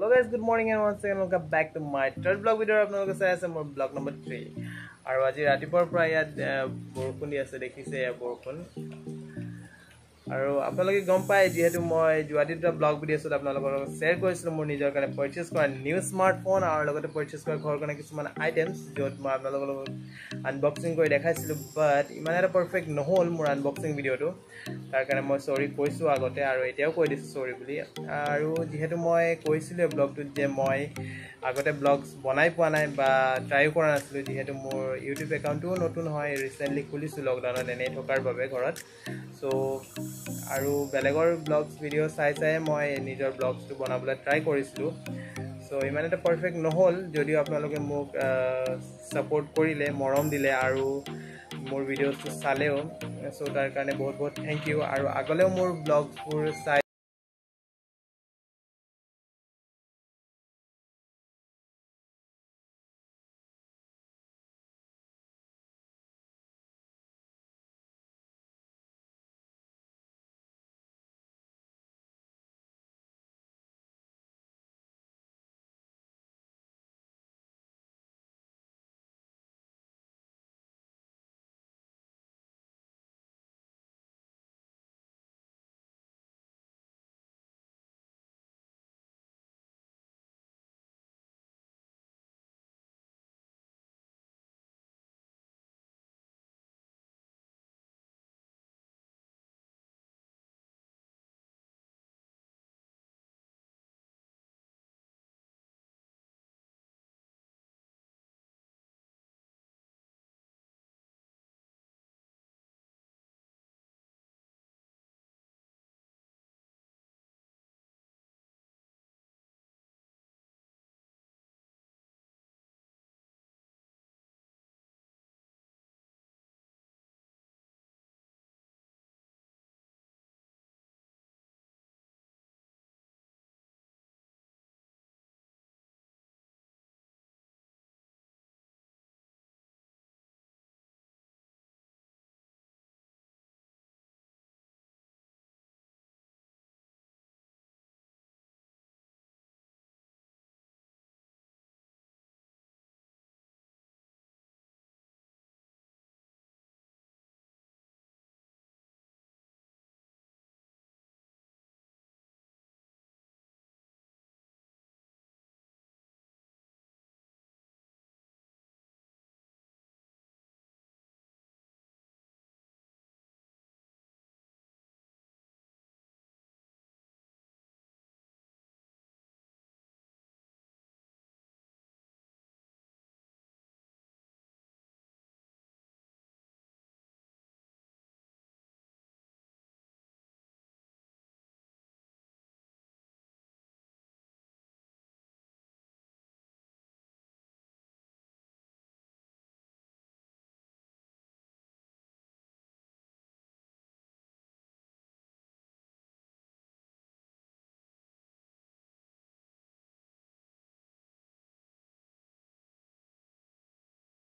Hello guys, good morning and once again welcome back to my third vlog video. আপোনালোকে চাই আছে মোৰ vlog number 3 আৰু আজি ৰাতিপুৱাৰ পৰা ইয়াত বৰষুণ দি আছে দেখিছে বৰষুণ আৰু আপোনালোকে গম পায় যেহেতু মই জুৱাদিটা ব্লগ ভিডিঅ'ছত আপোনালোকৰ লগত শ্বেয়াৰ কৰিছিলোঁ মোৰ নিজৰ কাৰণে পাৰচেজ কৰা নিউ স্মাৰ্টফোন আৰু লগতে পাৰচেজ কৰা ঘৰৰ কাৰণে কিছুমান আইটেমছ য'ত মই আপোনালোকৰ লগত আনবক্সিং কৰি দেখাইছিলোঁ বাট ইমান এটা পাৰফেক্ট নহ'ল মোৰ আনবক্সিং ভিডিঅ'টো তাৰ কাৰণে মই সৰি কৈছোঁ আগতে আৰু এতিয়াও কৈ দিছোঁ সৰি বুলি আৰু যেহেতু মই কৈছিলোঁ এই ব্লগটোত যে মই আগতে ব্লগছ বনাই পোৱা নাই বা ট্ৰাইও কৰা নাছিলোঁ যেহেতু মোৰ ইউটিউব একাউণ্টটোও নতুন হয় ৰিচেণ্টলি খুলিছোঁ লকডাউনত এনেই থকাৰ বাবে ঘৰত চ' আৰু বেলেগৰ ব্লগছ ভিডিঅ' চাই মই নিজৰ ব্লগছটো বনাবলৈ ট্ৰাই কৰিছিলোঁ চ' ইমান এটা পাৰফেক্ট নহ'ল যদিও আপোনালোকে মোক ছাপোৰ্ট কৰিলে মৰম দিলে আৰু মোৰ ভিডিঅ'ছটো চালেও চ' তাৰ কাৰণে বহুত বহুত থেংক ইউ আৰু আগলৈও মোৰ ব্লগছবোৰ চাই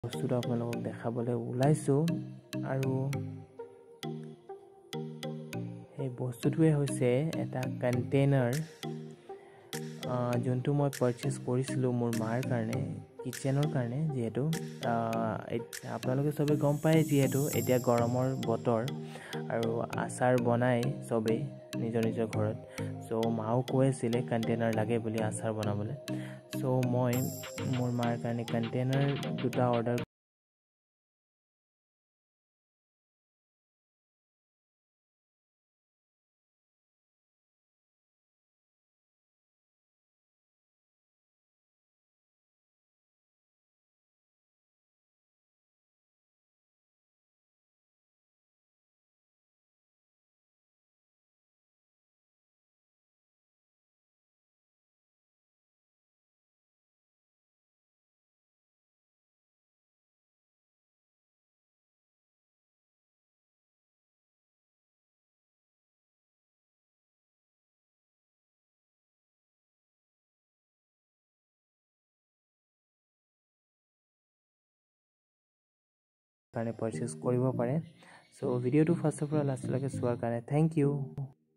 বস্তুটো আপোনালোকক দেখাবলৈ ওলাইছোঁ আৰু সেই বস্তুটোৱে হৈছে এটা কণ্টেইনাৰ যোনটো মই পাৰচেজ কৰিছিলোঁ মোৰ মাৰ কাৰণে কিচেনৰ কাৰণে যিহেতু আপোনালোকে চবেই গম পায় যিহেতু এতিয়া গৰমৰ বতৰ আৰু আচাৰ বনাই চবেই নিজৰ নিজৰ ঘৰত চ' মাও কৈ আছিলে কণ্টেইনাৰ লাগে বুলি আচাৰ বনাবলৈ চ' মই মোৰ মাৰ কাৰণে কণ্টেইনাৰ দুটা অৰ্ডাৰ কাৰণে পাৰচেজ কৰিব পাৰে চ' ভিডিঅ'টো ফাৰ্ষ্টৰ পৰা লাষ্টলৈকে চোৱাৰ কাৰণে থেংক ইউ